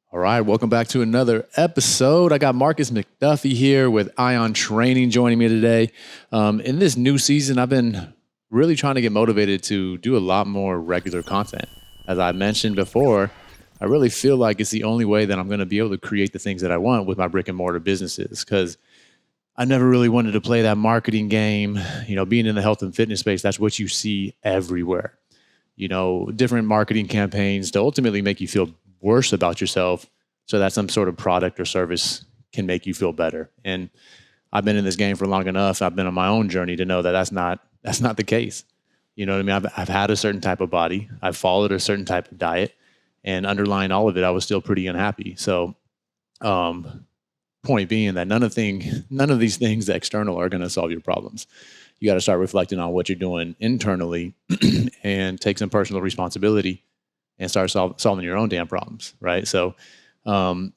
All right, welcome back to another episode. I got Marcus McDuffie here with Ion Training joining me today. In this new season, I've been really trying to get motivated to do a lot more regular content. As I mentioned before, I really feel like it's the only way that I'm going to be able to create the things that I want with my brick and mortar businesses, because I never really wanted to play that marketing game. You know, being in the health and fitness space, that's what you see everywhere. You know, different marketing campaigns to ultimately make you feel worse about yourself so that some sort of product or service can make you feel better. And I've been in this game for long enough. I've been on my own journey to know that that's not the case. You know what I mean? I've had a certain type of body. I've followed a certain type of diet, and underlying all of it, I was still pretty unhappy. So, point being that none of these things external are going to solve your problems. You got to start reflecting on what you're doing internally and take some personal responsibility and start solving your own damn problems, right? So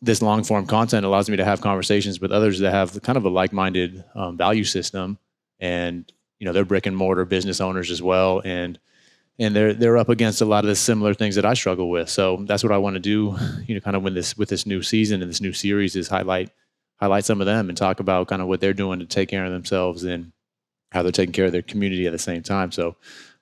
this long form content allows me to have conversations with others that have kind of a like-minded value system, and you know, they're brick and mortar business owners as well, and they're up against a lot of the similar things that I struggle with. So that's what I want to do, you know, kind of with this new season and this new series, is highlight some of them and talk about kind of what they're doing to take care of themselves and how they're taking care of their community at the same time. So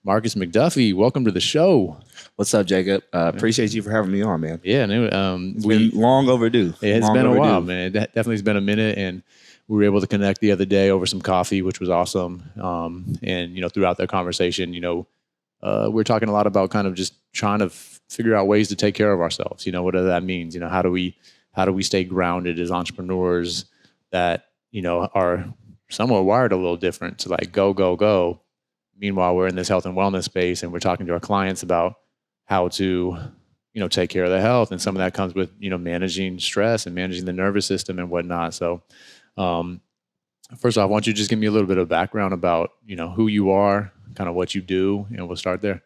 Marcus McDuffie, welcome to the show. What's up, Jacob? Appreciate you for having me on, man. Yeah, it's been long overdue. It's been a while, man. It definitely has been a minute, and we were able to connect the other day over some coffee, which was awesome. And you know, throughout that conversation, you know, we're talking a lot about kind of just trying to figure out ways to take care of ourselves. You know, what that means. You know, how do we stay grounded as entrepreneurs that, you know, are somewhat wired a little different to like go. Meanwhile, we're in this health and wellness space, and we're talking to our clients about how to, you know, take care of their health. And some of that comes with, you know, managing stress and managing the nervous system and whatnot. So, first off, why don't you just give me a little bit of background about, you know, who you are, kind of what you do, and we'll start there.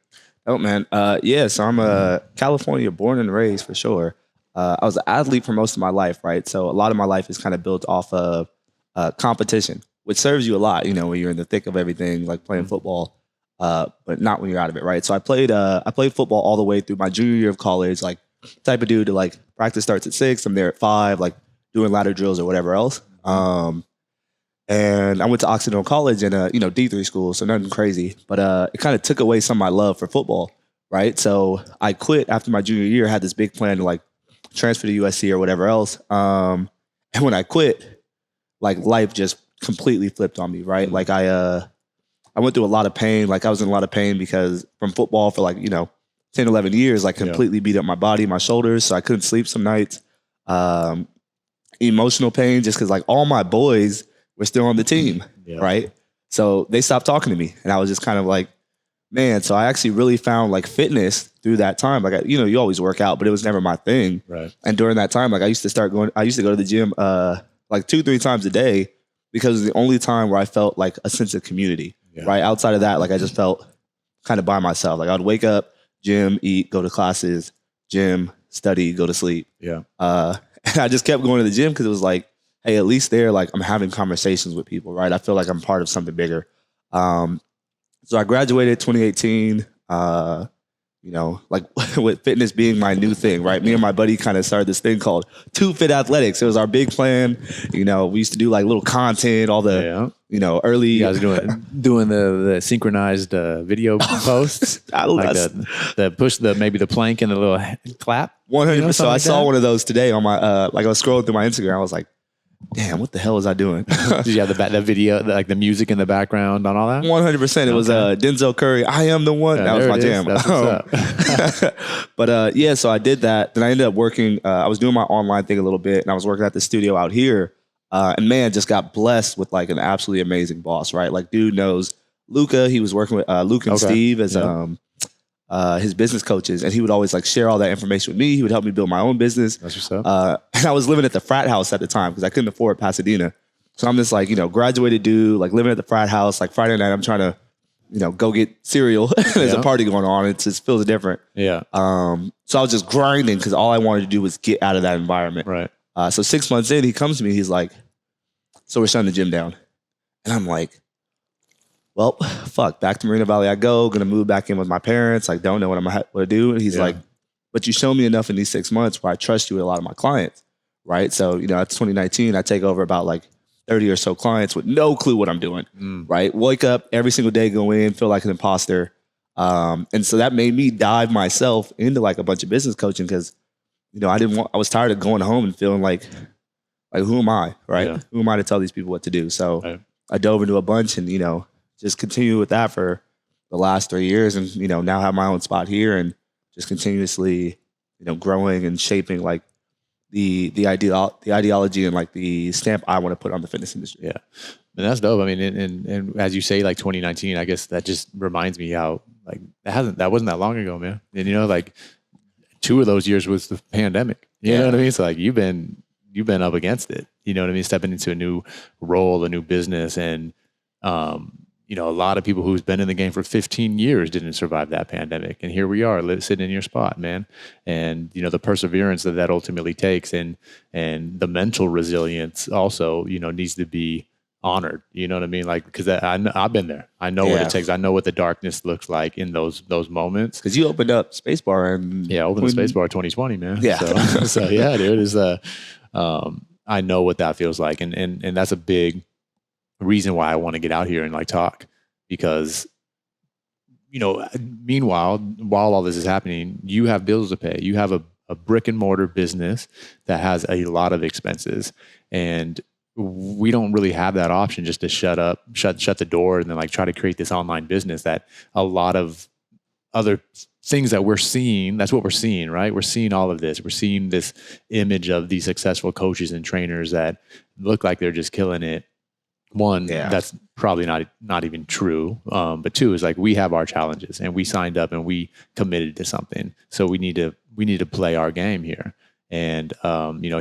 Oh, man. So I'm a California born and raised for sure. I was an athlete for most of my life, right? So a lot of my life is kind of built off of competition, which serves you a lot, you know, when you're in the thick of everything, like playing football, but not when you're out of it, right? So I played football all the way through my junior year of college, like type of dude to like practice starts at 6, I'm there at 5, like doing ladder drills or whatever else. And I went to Occidental College and, you know, D3 school, so nothing crazy, but it kind of took away some of my love for football, right? So I quit after my junior year, had this big plan to like transfer to USC or whatever else. And when I quit, like life just completely flipped on me, right? Like I went through a lot of pain. Like I was in a lot of pain because from football for like, you know, 10, 11 years, like completely beat up my body, my shoulders. So I couldn't sleep some nights. Emotional pain just because like all my boys were still on the team, right? So they stopped talking to me, and I was just kind of like, man. So I actually really found like fitness through that time. Like, you know, you always work out, but it was never my thing. Right. And during that time, like I used to go to the gym like 2-3 times a day, because it was the only time where I felt like a sense of community, right? Outside of that, like I just felt kind of by myself. Like I would wake up, gym, eat, go to classes, gym, study, go to sleep. Yeah. And I just kept going to the gym because it was like, hey, at least there, like I'm having conversations with people, right? I feel like I'm part of something bigger. So I graduated 2018, you know, like with fitness being my new thing, right? Me and my buddy kind of started this thing called Two Fit Athletics. It was our big plan. You know, we used to do like little content, all the, you know, early. You guys doing the synchronized video posts. Like the push, maybe the plank and the little clap. 100%. You know, so I saw one of those today on my, like I was scrolling through my Instagram. I was like, damn, what the hell was I doing? Did you have the video, like the music in the background on all that? 100%. It was Denzel Curry, I Am the One. That was my jam. That's what's up. But yeah, so I did that. Then I ended up working, I was doing my online thing a little bit, and I was working at the studio out here. And man, just got blessed with like an absolutely amazing boss, right? Like dude knows Luca. He was working with Luke and Steve as his business coaches, and he would always like share all that information with me. He would help me build my own business. That's what's up. And I was living at the frat house at the time because I couldn't afford Pasadena. So I'm this like, graduated dude, like living at the frat house. Like Friday night, I'm trying to, go get cereal. There's a party going on. It just feels different. Yeah. So I was just grinding because all I wanted to do was get out of that environment. Right. So 6 months in, he comes to me. He's like, so we're shutting the gym down. And I'm like, well, fuck, back to Moreno Valley I go. Gonna move back in with my parents. Like, don't know what I'm gonna do. And he's like, but you show me enough in these 6 months where I trust you with a lot of my clients, right? So, that's 2019. I take over about like 30 or so clients with no clue what I'm doing, right? Wake up every single day, go in, feel like an imposter. And so that made me dive myself into like a bunch of business coaching because, I was tired of going home and feeling like who am I, right? Yeah. Who am I to tell these people what to do? So I dove into a bunch and, just continue with that for the last 3 years and, now have my own spot here and just continuously, growing and shaping like the ideology and like the stamp I want to put on the fitness industry. Yeah. And that's dope. I mean, and as you say, like 2019, I guess that just reminds me how like that wasn't that long ago, man. And like 2 of those years was the pandemic. You know what I mean? So like you've been up against it. You know what I mean? Stepping into a new role, a new business, and a lot of people who's been in the game for 15 years didn't survive that pandemic. And here we are sitting in your spot, man. And, the perseverance that ultimately takes and the mental resilience also, needs to be honored. You know what I mean? Like, because I've been there. I know what it takes. I know what the darkness looks like in those moments. Because you opened up Spacebar and opened the Spacebar 2020, man. Yeah. So yeah, dude, is I know what that feels like, and that's a big reason why I want to get out here and like talk, because meanwhile, while all this is happening, you have bills to pay. You have a brick and mortar business that has a lot of expenses, and we don't really have that option just to shut the door and then like try to create this online business that a lot of other things that we're seeing, that's what we're seeing, right? We're seeing all of this. We're seeing this image of these successful coaches and trainers that look like they're just killing it. One, that's probably not even true. But 2 is like, we have our challenges and we signed up and we committed to something. So we need to play our game here. And,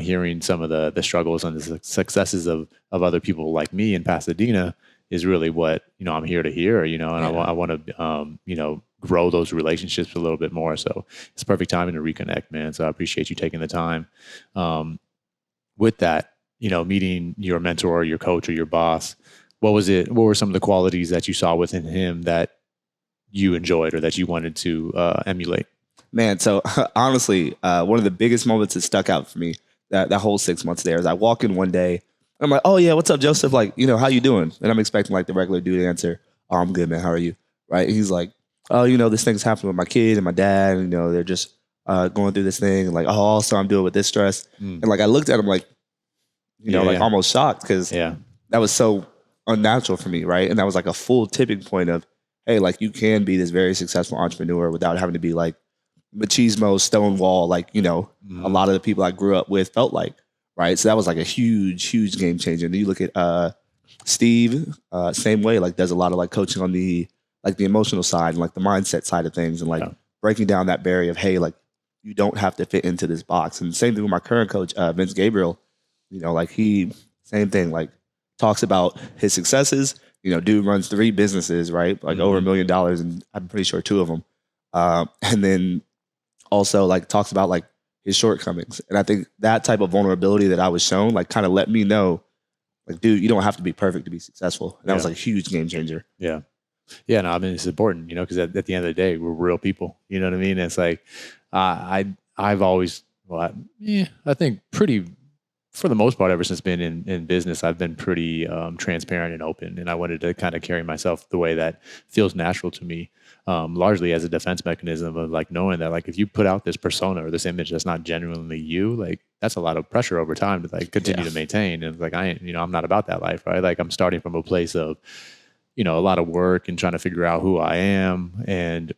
hearing some of the struggles and the successes of other people like me in Pasadena is really what, I'm here to hear, and I want to, grow those relationships a little bit more. So it's perfect timing to reconnect, man. So I appreciate you taking the time. With that, meeting your mentor or your coach or your boss, what were some of the qualities that you saw within him that you enjoyed or that you wanted to emulate? Man, so honestly, one of the biggest moments that stuck out for me that whole 6 months there is I walk in one day, I'm like, oh yeah, what's up, Joseph? Like, how you doing? And I'm expecting like the regular dude answer, oh, I'm good, man. How are you? Right? And he's like, oh, this thing's happening with my kid and my dad, and they're just going through this thing, and like, oh, also I'm dealing with this stress. And like I looked at him like, almost shocked because that was so unnatural for me, right? And that was like a full tipping point of, hey, like you can be this very successful entrepreneur without having to be like machismo, stonewall, like, a lot of the people I grew up with felt like, right? So that was like a huge, huge game changer. And then you look at Steve, same way, like does a lot of like coaching on the emotional side and like the mindset side of things and like breaking down that barrier of, hey, like you don't have to fit into this box. And same thing with my current coach, Vince Gabriel, like he, same thing, like talks about his successes. Dude runs 3 businesses, right? Like over $1 million, and I'm pretty sure 2 of them. And then also like talks about like his shortcomings. And I think that type of vulnerability that I was shown, like kind of let me know, like, dude, you don't have to be perfect to be successful. And that was like a huge game changer. Yeah. Yeah. No, I mean, it's important, because at the end of the day, we're real people. You know what I mean? It's like, I've always, I think pretty, for the most part, ever since being in business, I've been pretty transparent and open. And I wanted to kind of carry myself the way that feels natural to me, largely as a defense mechanism of like knowing that like if you put out this persona or this image that's not genuinely you, like that's a lot of pressure over time to like continue to maintain. And like, I'm not about that life, right? Like I'm starting from a place of, a lot of work and trying to figure out who I am. And,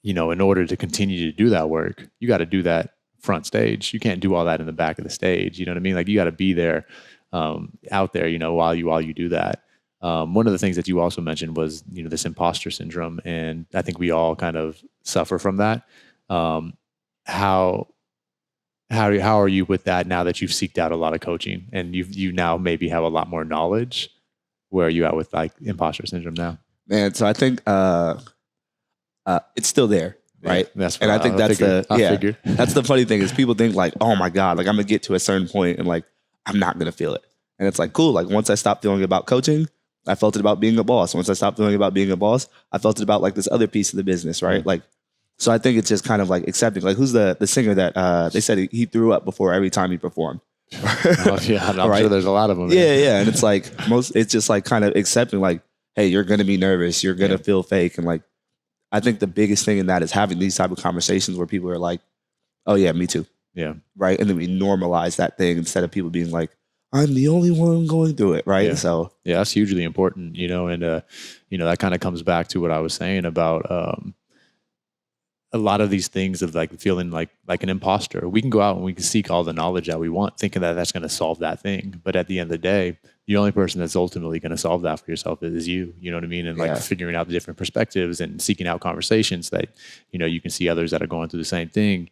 in order to continue to do that work, you got to do that front stage. You can't do all that in the back of the stage. You know what I mean? Like you got to be there, out there, while you do that. One of the things that you also mentioned was, this imposter syndrome, and I think we all kind of suffer from that. Um, how how are you with that now that you've seeked out a lot of coaching and you now maybe have a lot more knowledge? Where are you at with like imposter syndrome now? Man, so I think it's still there, right? Yeah, that's and I think that's figured. that's the funny thing is people think like, oh my God, like I'm gonna get to a certain point and like I'm not gonna feel it. And it's like, cool. Like once I stopped feeling about coaching, I felt it about being a boss. Once I stopped feeling about being a boss, I felt it about like this other piece of the business, right? Like, so I think it's just kind of like accepting. Like, who's the singer that they said he threw up before every time he performed? Oh, yeah, I'm sure there's a lot of them. Yeah, and it's like it's just like kind of accepting, like, hey, you're gonna be nervous, you're gonna feel fake, and like, I think the biggest thing in that is having these type of conversations where people are like, oh yeah, me too. Yeah. Right. And then we normalize that thing instead of people being like, I'm the only one going through it. Right. Yeah. So yeah, that's hugely important, and that kind of comes back to what I was saying about a lot of these things of like feeling like an imposter. We can go out and we can seek all the knowledge that we want, thinking that that's going to solve that thing. But at the end of the day, the only person that's ultimately going to solve that for yourself is you. You know what I mean? And like figuring out the different perspectives and seeking out conversations that, you can see others that are going through the same thing.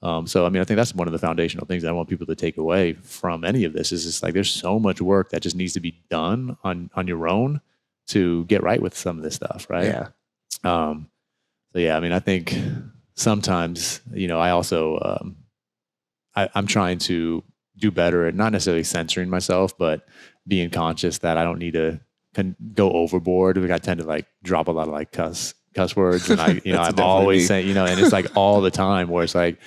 So, I mean, I think that's one of the foundational things that I want people to take away from any of this is just like, there's so much work that just needs to be done on your own to get right with some of this stuff. Right. Yeah. So yeah, I mean, I think sometimes, I also, I'm trying to do better at not necessarily censoring myself, but being conscious that I don't need to go overboard. Like I tend to like drop a lot of like cuss words, and I'm always saying, and it's like all the time where it's like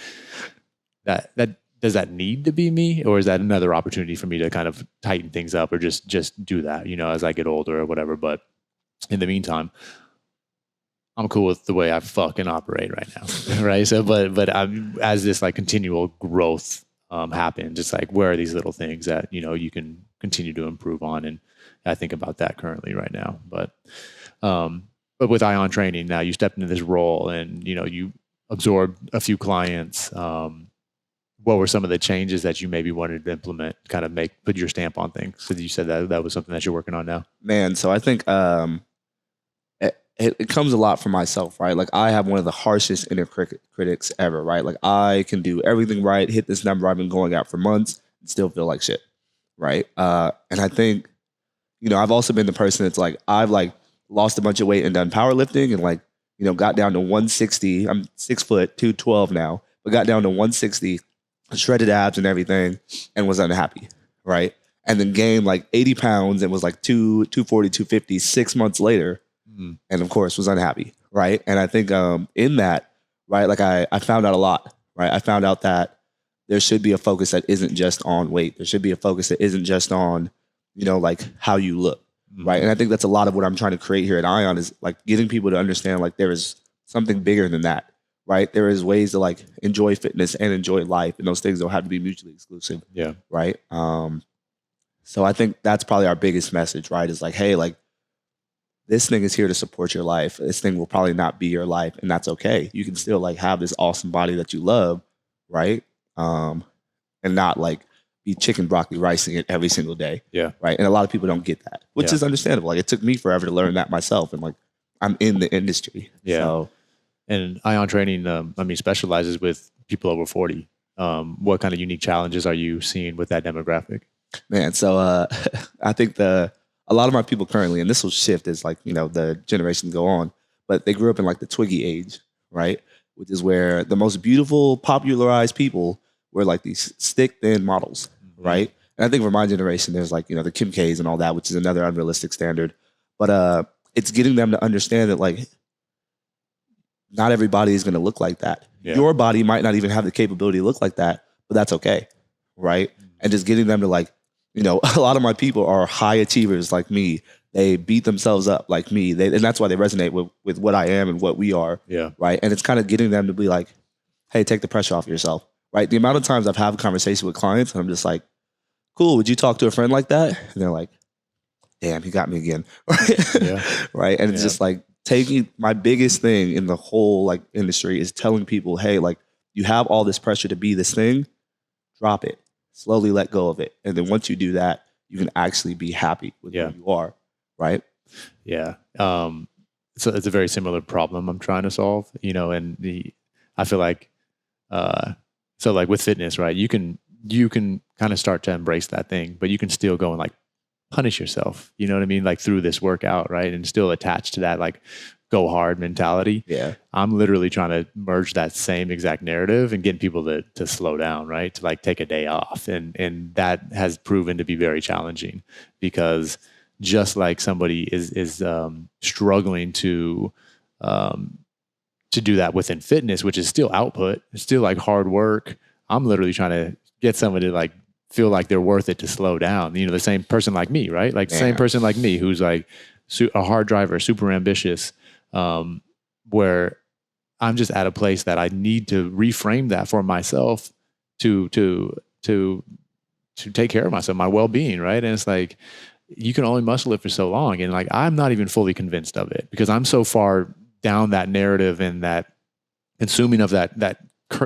that does that need to be me, or is that another opportunity for me to kind of tighten things up or just do that, as I get older or whatever. But in the meantime, I'm cool with the way I fucking operate right now. Right. So, but as this like continual growth happens, it's like, where are these little things that, you can continue to improve on? And I think about that currently right now. But with Ion Training now, you stepped into this role and, you absorbed a few clients. What were some of the changes that you maybe wanted to implement, kind of put your stamp on things? So you said that was something that you're working on now. Man, so I think it comes a lot from myself, right? Like I have one of the harshest inner critics ever, right? Like I can do everything right, hit this number I've been going at for months, and still feel like shit, right? And I think, I've also been the person that's like, I've like lost a bunch of weight and done powerlifting and like, got down to 160. I'm 6 foot, 212 now, but got down to 160, shredded abs and everything, and was unhappy, right? And then gained like 80 pounds and was like 240, 250 6 months later. And of course was unhappy. Right. And I think in that, right, like I found out a lot, right? I found out that there should be a focus that isn't just on weight. There should be a focus that isn't just on, like how you look. Right. And I think that's a lot of what I'm trying to create here at Ion is like getting people to understand like there is something bigger than that. Right. There is ways to like enjoy fitness and enjoy life. And those things don't have to be mutually exclusive. Yeah. Right. So I think that's probably our biggest message, right? Is like, hey, like, this thing is here to support your life. This thing will probably not be your life, and that's okay. You can still like have this awesome body that you love, right? And not like be chicken broccoli ricing it every single day. Yeah. Right. And a lot of people don't get that, which is understandable. Like it took me forever to learn that myself, and like I'm in the industry. Yeah. So, and Ion Training, specializes with people over 40. What kind of unique challenges are you seeing with that demographic? Man, so I think a lot of my people currently, and this will shift as like, the generations go on, but they grew up in like the Twiggy age, right? Which is where the most beautiful, popularized people were like these stick thin models, right? And I think for my generation, there's like, the Kim K's and all that, which is another unrealistic standard. But it's getting them to understand that like, not everybody is going to look like that. Yeah. Your body might not even have the capability to look like that, but that's okay, right? And just getting them to like, a lot of my people are high achievers like me. They beat themselves up like me. And that's why they resonate with what I am and what we are. Yeah. Right. And it's kind of getting them to be like, hey, take the pressure off yourself. Right. The amount of times I've had a conversation with clients and I'm just like, cool, would you talk to a friend like that? And they're like, damn, he got me again. Right. Yeah. Right. And it's just like taking my biggest thing in the whole like industry is telling people, hey, like you have all this pressure to be this thing, drop it. Slowly let go of it. And then once you do that, you can actually be happy with who you are. right? Yeah. So it's a very similar problem I'm trying to solve, and I feel like, so like with fitness, right? You can kind of start to embrace that thing, but you can still go and like punish yourself, you know what I mean? Like through this workout, right? And still attached to that, like go hard mentality. Yeah. I'm literally trying to merge that same exact narrative and getting people to slow down, right? To like take a day off. And that has proven to be very challenging because just like somebody is struggling to do that within fitness, which is still output, it's still like hard work. I'm literally trying to get somebody to like feel like they're worth it to slow down. The same person like me, right? Like the same person like me who's like a hard driver, super ambitious, where I'm just at a place that I need to reframe that for myself to take care of myself, my well-being, right? And it's like you can only muscle it for so long, and like I'm not even fully convinced of it because I'm so far down that narrative and that consuming of that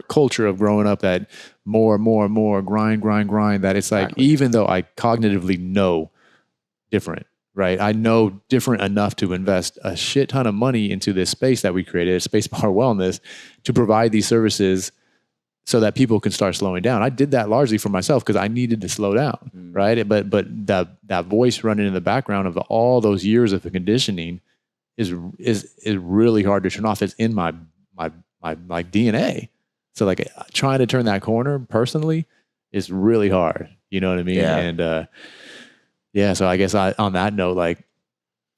culture of growing up, that more, grind, that it's like, Exactly. even though I cognitively know different, right? I know different enough to invest a shit ton of money into this space that we created, Space Bar Wellness, to provide these services so that people can start slowing down. I did that largely for myself because I needed to slow down, right? But that voice running in the background of all those years of the conditioning is really hard to turn off. It's in my like DNA. So like trying to turn that corner personally is really hard. You know what I mean? Yeah. And yeah. So I guess on that note, like,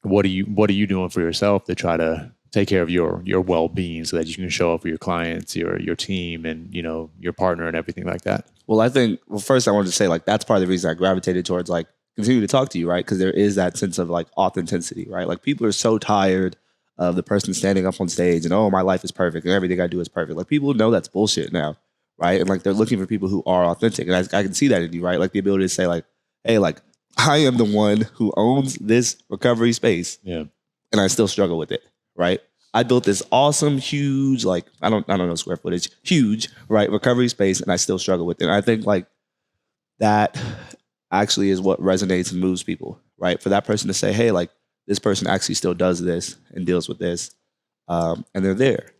what are you doing for yourself to try to take care of your well-being so that you can show up for your clients, your team, and your partner and everything like that? Well, I think, first I wanted to say, like, that's part of the reason I gravitated towards, like, continue to talk to you, right? Because there is that sense of, like, authenticity, right? Like, people are so tired of the person standing up on stage and, oh, my life is perfect and everything I do is perfect. Like, people know that's bullshit now, right? And, like, they're looking for people who are authentic. And I can see that in you, right? Like, the ability to say, like, hey, like, I am the one who owns this recovery space. Yeah. And I still struggle with it, right? I built this awesome, huge, like, I don't know square footage, huge, right, recovery space, and I still struggle with it. And I think, like, that actually is what resonates and moves people, right? For that person to say, hey, like, this person actually still does this and deals with this, and they're there,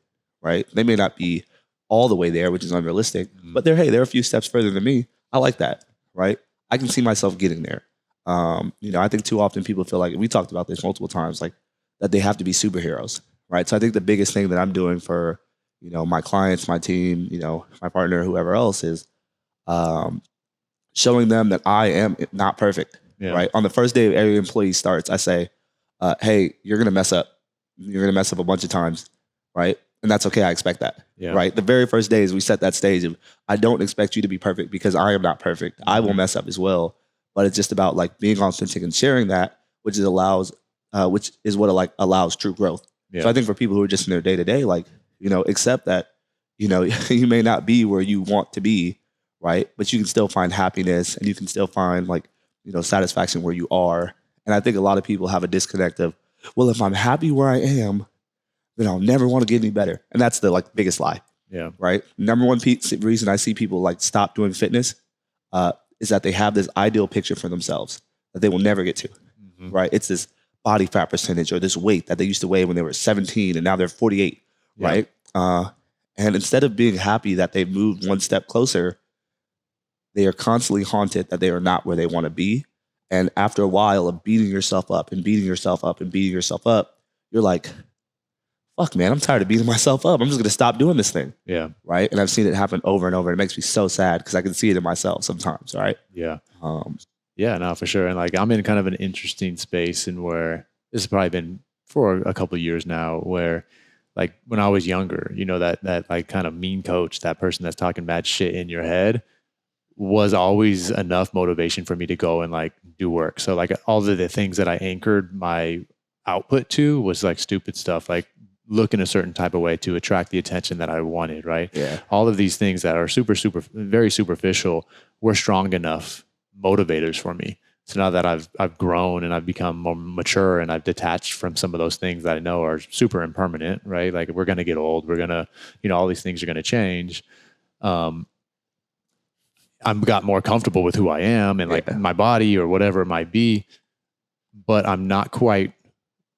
right? They may not be all the way there, which is unrealistic, but they're a few steps further than me. I like that, right? I can see myself getting there. I think too often people feel like, we talked about this multiple times, like, that they have to be superheroes, right? So I think the biggest thing that I'm doing for, my clients, my team, my partner, whoever else, is showing them that I am not perfect, right? On the first day every employee starts, I say, hey, you're going to mess up. You're going to mess up a bunch of times, right? And that's okay. I expect that, right? The very first days we set that stage of, I don't expect you to be perfect because I am not perfect. I will mess up as well. But it's just about, like, being authentic and sharing that, which is what like allows true growth. So I think for people who are just in their day to day, like, accept that, you may not be where you want to be, right? But you can still find happiness and you can still find, like, satisfaction where you are. And I think a lot of people have a disconnect of, well, if I'm happy where I am, then I'll never want to get any better. And that's the, like, biggest lie. Yeah. Right. Number one reason I see people, like, stop doing fitness is that they have this ideal picture for themselves that they will never get to. Right. It's this body fat percentage or this weight that they used to weigh when they were 17 and now they're 48. Right. And instead of being happy that they've moved one step closer, they are constantly haunted that they are not where they want to be. And after a while of beating yourself up and beating yourself up and beating yourself up, you're like, fuck, man, I'm tired of beating myself up. I'm just going to stop doing this thing. Yeah. Right. And I've seen it happen over and over. It makes me so sad because I can see it in myself sometimes. Right. Yeah. Yeah, no, for sure. And like, I'm in kind of an interesting space, and where this has probably been for a couple of years now, where, like, when I was younger, that like kind of mean coach, that person that's talking bad shit in your head, was always enough motivation for me to go and, like, do work. So, like, all of the things that I anchored my output to was, like, stupid stuff, like look in a certain type of way to attract the attention that I wanted. Right. Yeah. All of these things that are very superficial were strong enough motivators for me. So now that I've grown and I've become more mature and I've detached from some of those things that I know are super impermanent, right? Like, we're going to get old. We're going to, all these things are going to change. I've got more comfortable with who I am and, like, my body or whatever it might be. but I'm not quite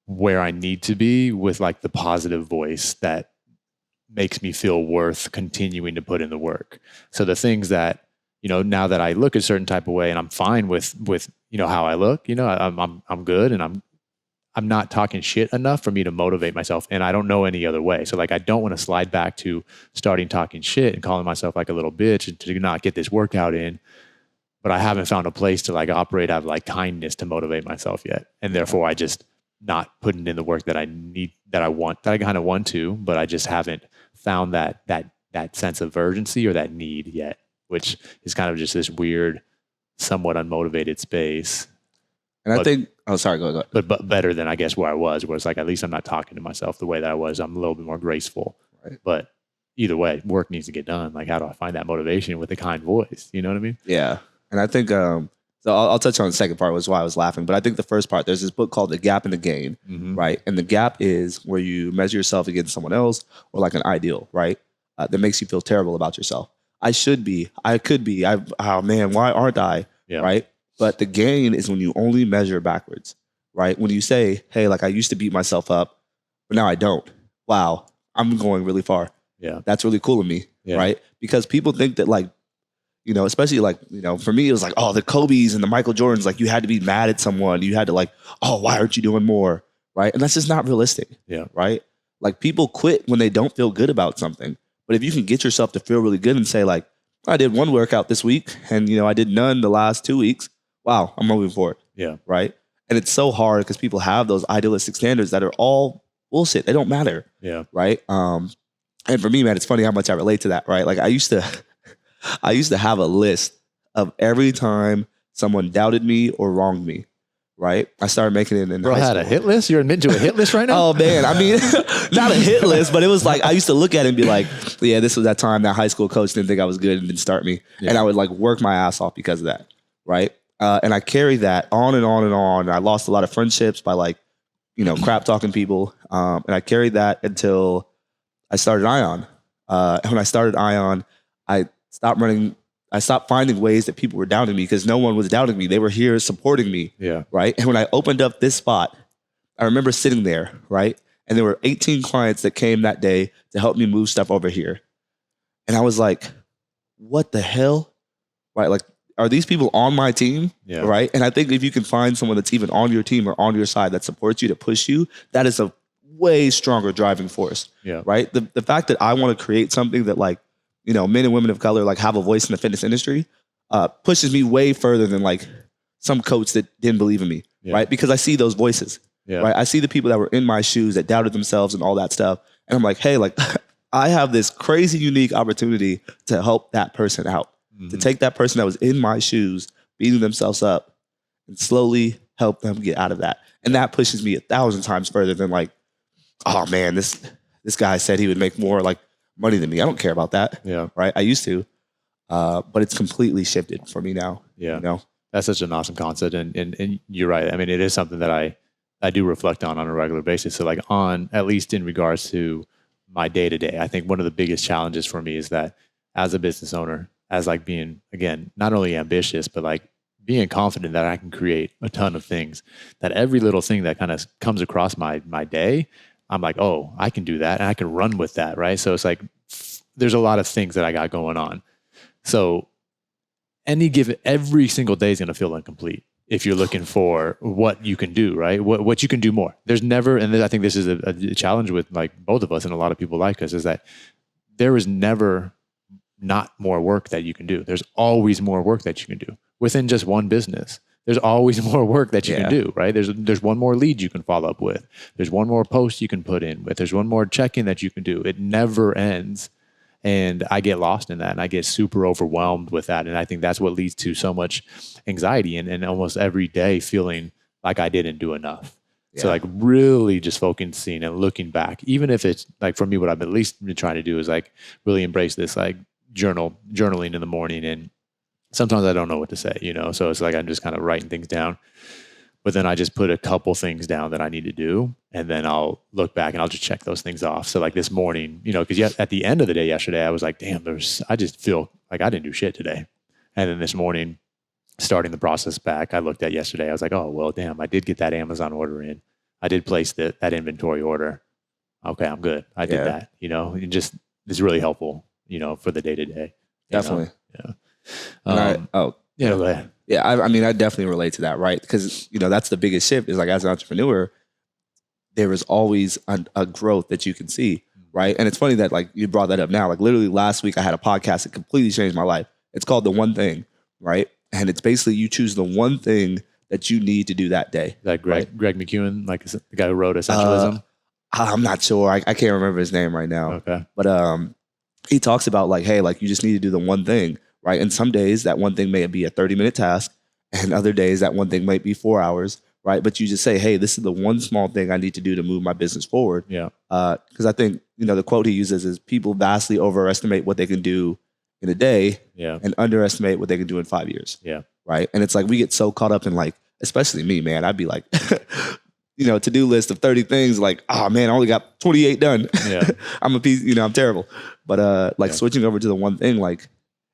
where I need to be with like the positive voice that makes me feel worth continuing to put in the work. So the things that, now that I look a certain type of way and I'm fine with, how I look, I'm good, and I'm not talking shit enough for me to motivate myself, and I don't know any other way. So like, I don't want to slide back to starting talking shit and calling myself like a little bitch and to not get this workout in. But I haven't found a place to like operate out of like kindness to motivate myself yet. And therefore I just not putting in the work that I need, that I kind of want to, but I just haven't found that sense of urgency or that need yet, which is kind of just this weird, somewhat unmotivated space. And I think, sorry, go ahead. But better than I guess where I was, where it's like, at least I'm not talking to myself the way that I was. I'm a little bit more graceful. Right. But either way, work needs to get done. Like, how do I find that motivation with a kind voice? You know what I mean? Yeah. And I think, so I'll touch on the second part, was why I was laughing. But I think the first part, there's this book called The Gap and the Gain, right? And the gap is where you measure yourself against someone else or like an ideal, right? That makes you feel terrible about yourself. I could be, oh man, why aren't I? Yeah. Right? But the gain is when you only measure backwards, right? When you say, hey, like I used to beat myself up, but now I don't. Wow, I'm going really far. Yeah. That's really cool of me, right? Because people think that like, especially like, for me, it was like, oh, the Kobe's and the Michael Jordans, like you had to be mad at someone. You had to like, oh, why aren't you doing more? Right. And that's just not realistic. Yeah. Right. Like people quit when they don't feel good about something. But if you can get yourself to feel really good and say like, I did one workout this week and, I did none the last 2 weeks. Wow, I'm moving forward. Yeah. Right. And it's so hard because people have those idealistic standards that are all bullshit. They don't matter. Yeah. Right. And for me, man, it's funny how much I relate to that. Right. Like I used to have a list of every time someone doubted me or wronged me, right? I started making it in Bro, high school. had a hit list? You're admitting to a hit list right now? Oh, man. I mean, not a hit list, but it was like, I used to look at it and be like, yeah, this was that time that high school coach didn't think I was good and didn't start me. Yeah. And I would like work my ass off because of that, right? And I carried that on and on and on. I lost a lot of friendships by like, crap talking people. And I carried that until I started Ion. And when I started Ion, I stopped finding ways that people were doubting me because no one was doubting me. They were here supporting me. Yeah. Right. And when I opened up this spot, I remember sitting there, right? And there were 18 clients that came that day to help me move stuff over here. And I was like, what the hell? Right? Like, are these people on my team? Yeah. Right? And I think if you can find someone that's even on your team or on your side that supports you, to push you, that is a way stronger driving force. Yeah. Right? The fact that I want to create something that like, men and women of color like have a voice in the fitness industry pushes me way further than like some coach that didn't believe in me, right? Because I see those voices, right? I see the people that were in my shoes that doubted themselves and all that stuff. And I'm like, hey, like I have this crazy unique opportunity to help that person out, to take that person that was in my shoes, beating themselves up and slowly help them get out of that. And that pushes me 1,000 times further than like, oh man, this guy said he would make more like money than me. I don't care about that. Yeah. Right. I used to, but it's completely shifted for me now. Yeah. That's such an awesome concept. And you're right. I mean, it is something that I do reflect on a regular basis. So like at least in regards to my day to day, I think one of the biggest challenges for me is that as a business owner, as like being, again, not only ambitious, but like being confident that I can create a ton of things, that every little thing that kind of comes across my day, I'm like, oh, I can do that and I can run with that, right? So it's like, there's a lot of things that I got going on. So every single day is going to feel incomplete if you're looking for what you can do, right? What you can do more. There's never, and I think this is a challenge with like both of us and a lot of people like us, is that there is never not more work that you can do. There's always more work that you can do within just one business. There's always more work that you can do, right? There's one more lead you can follow up with. There's one more post you can put in with. There's one more check-in that you can do. It never ends. And I get lost in that and I get super overwhelmed with that. And I think that's what leads to so much anxiety and almost every day feeling like I didn't do enough. Yeah. So like really just focusing and looking back, even if it's like for me, what I've at least been trying to do is like really embrace this like journaling in the morning. And sometimes I don't know what to say, so it's like I'm just kind of writing things down, but then I just put a couple things down that I need to do. And then I'll look back and I'll just check those things off. So like this morning, because at the end of the day yesterday, I was like, damn, I just feel like I didn't do shit today. And then this morning starting the process back. I looked at yesterday. I was like, oh, well, damn, I did get that Amazon order in. I did place that inventory order. Okay, I'm good. I did that. It just is really helpful, for the day to day. Definitely. Yeah. Go ahead. Yeah, I mean, I definitely relate to that, right? Because, that's the biggest shift is like as an entrepreneur, there is always a growth that you can see, right? And it's funny that like you brought that up now. Like literally last week I had a podcast that completely changed my life. It's called The One Thing, right? And it's basically you choose the one thing that you need to do that day. Like Greg McEwen, like the guy who wrote Essentialism? I'm not sure. I can't remember his name right now. Okay. But he talks about like, hey, like you just need to do the one thing, right? And some days that one thing may be a 30-minute task, and other days that one thing might be 4 hours, right? But you just say, hey, this is the one small thing I need to do to move my business forward. Yeah. Because I think, the quote he uses is people vastly overestimate what they can do in a day and underestimate what they can do in 5 years. Yeah. Right. And it's like we get so caught up in like, especially me, man, I'd be like, to-do list of 30 things, like, oh man, I only got 28 done. Yeah. I'm a piece, I'm terrible. But switching over to the one thing, like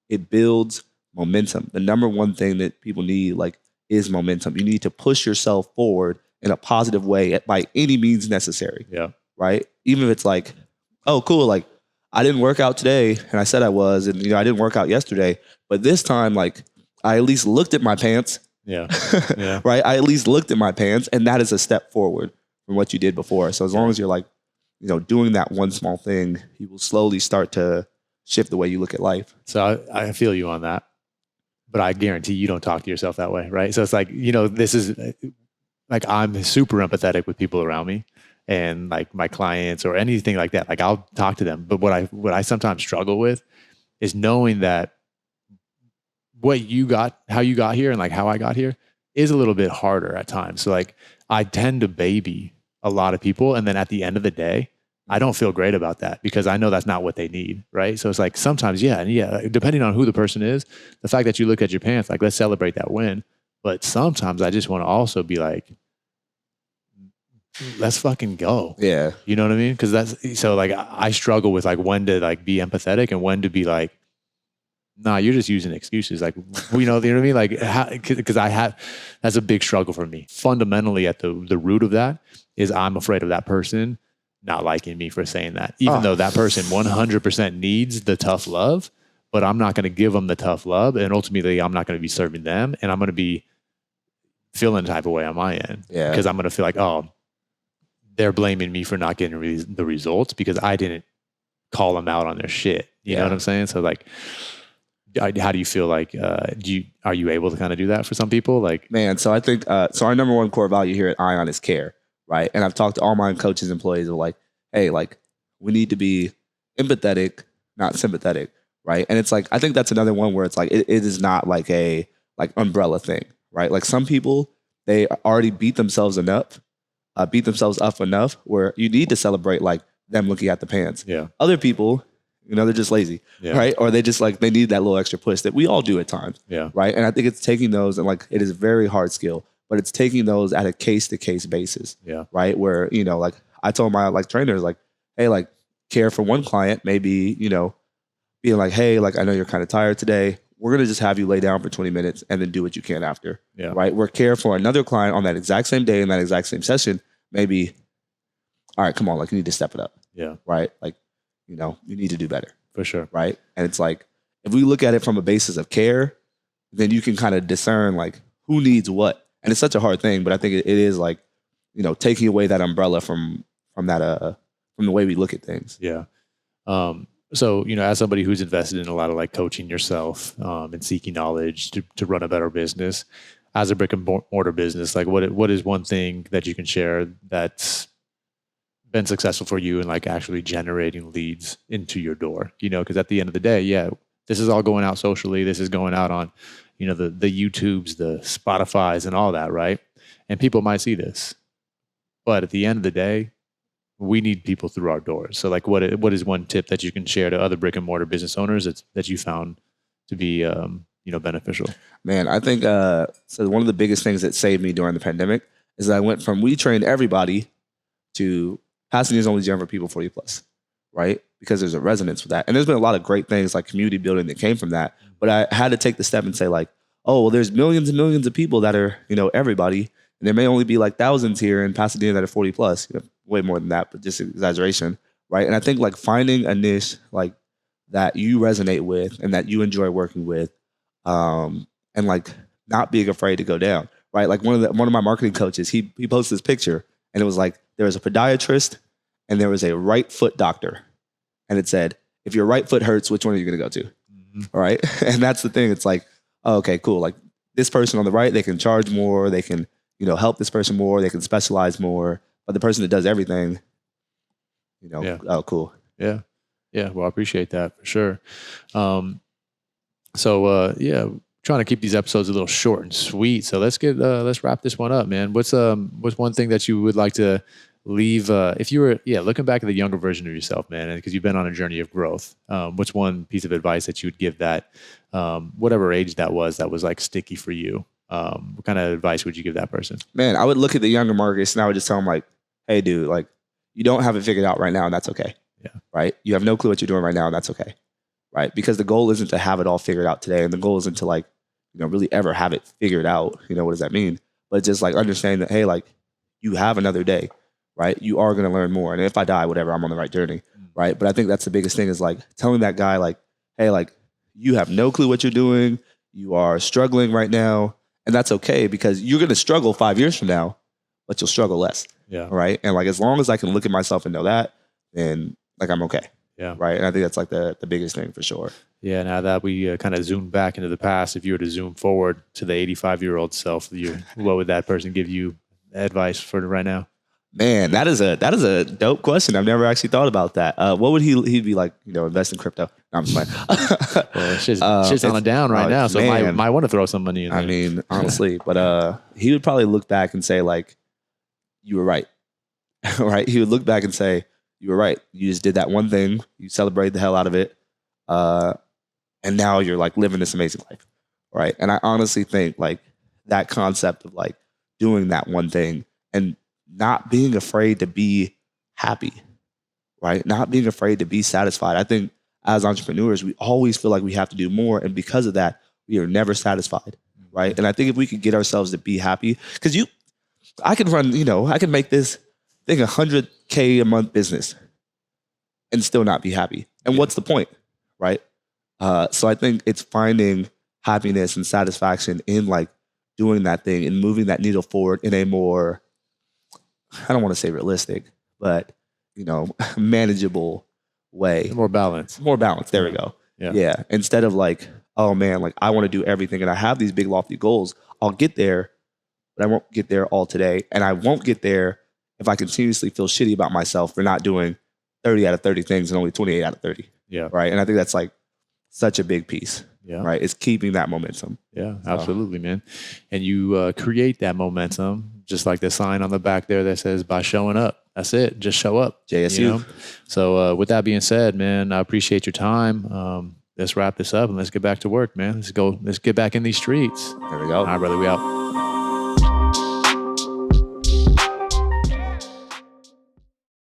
it builds momentum. The number one thing that people need, like, is momentum. You need to push yourself forward in a positive way by any means necessary. Yeah. Right. Even if it's like, oh, cool. Like I didn't work out today and I said I was, and I didn't work out yesterday, but this time, like I at least looked at my pants. Yeah. Yeah. Right. I at least looked at my pants, and that is a step forward from what you did before. So as long as you're like, doing that one small thing, you will slowly start to shift the way you look at life. So I feel you on that, but I guarantee you don't talk to yourself that way. Right. So it's like, this is like, I'm super empathetic with people around me and like my clients or anything like that. Like I'll talk to them, but what I sometimes struggle with is knowing that how you got here and like how I got here is a little bit harder at times. So like I tend to baby a lot of people. And then at the end of the day, I don't feel great about that because I know that's not what they need. Right. So it's like sometimes, depending on who the person is, the fact that you look at your pants, like let's celebrate that win. But sometimes I just want to also be like, let's fucking go. Yeah. You know what I mean? Cause that's, so like I struggle with like when to like be empathetic and when to be like, nah, you're just using excuses. Like, you know what I mean? Like, because that's a big struggle for me. Fundamentally, at the root of that is I'm afraid of that person not liking me for saying that, even though that person 100% needs the tough love, but I'm not going to give them the tough love. And ultimately, I'm not going to be serving them. And I'm going to be feeling the type of way on my end. Yeah. Because I'm going to feel like, oh, they're blaming me for not getting the results because I didn't call them out on their shit. You know what I'm saying? So like, how do you feel like, are you able to kind of do that for some people? Like, man, so I think, so our number one core value here at Ion is care, right? And I've talked to all my coaches, employees of like, hey, like we need to be empathetic, not sympathetic, right? And it's like, I think that's another one where it's like, it is not like a like umbrella thing, right? Like some people, they already beat themselves up enough where you need to celebrate like them looking at the pants. Yeah. Other people, they're just lazy, right? Or they just like, they need that little extra push that we all do at times, right? And I think it's taking those and like, it is a very hard skill, but it's taking those at a case-to-case basis, right? Where, like I told my like trainers, like, hey, like care for one client, maybe, being like, hey, like I know you're kind of tired today. We're going to just have you lay down for 20 minutes and then do what you can after, right? We're care for another client on that exact same day in that exact same session, maybe, all right, come on, like you need to step it up, right? Like, you need to do better. For sure. Right. And it's like, if we look at it from a basis of care, then you can kind of discern like who needs what. And it's such a hard thing, but I think it is like, taking away that umbrella from that, from the way we look at things. Yeah. So, as somebody who's invested in a lot of like coaching yourself, and seeking knowledge to run a better business as a brick and mortar business, like what is one thing that you can share that's been successful for you in like actually generating leads into your door, because at the end of the day, this is all going out socially. This is going out on, the YouTubes, the Spotify's and all that. Right. And people might see this, but at the end of the day, we need people through our doors. So like, what is one tip that you can share to other brick and mortar business owners that you found to be, beneficial? Man, I think, so one of the biggest things that saved me during the pandemic is that I went from, we trained everybody to Pasadena's only gym for people 40 plus, right? Because there's a resonance with that. And there's been a lot of great things like community building that came from that. But I had to take the step and say like, oh, well, there's millions and millions of people that are, everybody. And there may only be like thousands here in Pasadena that are 40 plus, way more than that, but just exaggeration, right? And I think like finding a niche like that you resonate with and that you enjoy working with, and like not being afraid to go down, right? Like one of my marketing coaches, he posted this picture and it was like there was a podiatrist and there was a right foot doctor, and it said, if your right foot hurts, which one are you going to go to? All right, and that's the thing. It's like, oh, okay, cool. Like this person on the right, they can charge more, they can help this person more, they can specialize more. But the person that does everything, oh, cool. Yeah. Yeah. Well, I appreciate that for sure. Trying to keep these episodes a little short and sweet. So let's wrap this one up, man. What's one thing that you would like to leave, if you were, looking back at the younger version of yourself, man, because you've been on a journey of growth, what's one piece of advice that you would give that, whatever age that was like sticky for you? What kind of advice would you give that person? Man, I would look at the younger Marcus and I would just tell him like, hey dude, like you don't have it figured out right now and that's okay. Yeah. Right. You have no clue what you're doing right now and that's okay. Right. Because the goal isn't to have it all figured out today. And the goal isn't to like, really ever have it figured out. What does that mean? But just like understanding that, hey, like you have another day, right? You are going to learn more. And if I die, whatever, I'm on the right journey. Right. But I think that's the biggest thing is like telling that guy like, hey, like you have no clue what you're doing. You are struggling right now. And that's okay because you're going to struggle 5 years from now, but you'll struggle less. Yeah. Right. And like, as long as I can look at myself and know that, then like, I'm okay. Yeah. Right. And I think that's like the biggest thing for sure. Yeah. Now that we kind of zoomed back into the past, if you were to zoom forward to the 85-year-old self, what would that person give you advice for right now? Man, that is a dope question. I've never actually thought about that. What would he'd be like, invest in crypto? No, I'm just playing. Well, shit's on a down right now. So might want to throw some money in there. I mean, honestly, but he would probably look back and say like, you were right. Right. He would look back and say, you were right. You just did that one thing. You celebrated the hell out of it. And now you're like living this amazing life. Right. And I honestly think like that concept of like doing that one thing and not being afraid to be happy, right? Not being afraid to be satisfied. I think as entrepreneurs, we always feel like we have to do more. And because of that, we are never satisfied, right? And I think if we could get ourselves to be happy, because I could run, I could make this thing $100K a month business and still not be happy. And what's the point, right? So I think it's finding happiness and satisfaction in like doing that thing and moving that needle forward in a more, I don't want to say realistic, but manageable way. More balance. There we go. Yeah. Instead of like, oh man, like I want to do everything and I have these big lofty goals. I'll get there, but I won't get there all today. And I won't get there if I continuously feel shitty about myself for not doing 30 out of 30 things and only 28 out of 30. Yeah. Right. And I think that's like such a big piece. Yeah. Right. It's keeping that momentum. Yeah, absolutely, man. And you create that momentum, just like the sign on the back there that says by showing up. That's it. Just show up. JSU. So with that being said, man, I appreciate your time. Let's wrap this up and let's get back to work, man. Let's get back in these streets. There we go. All right, brother, we out.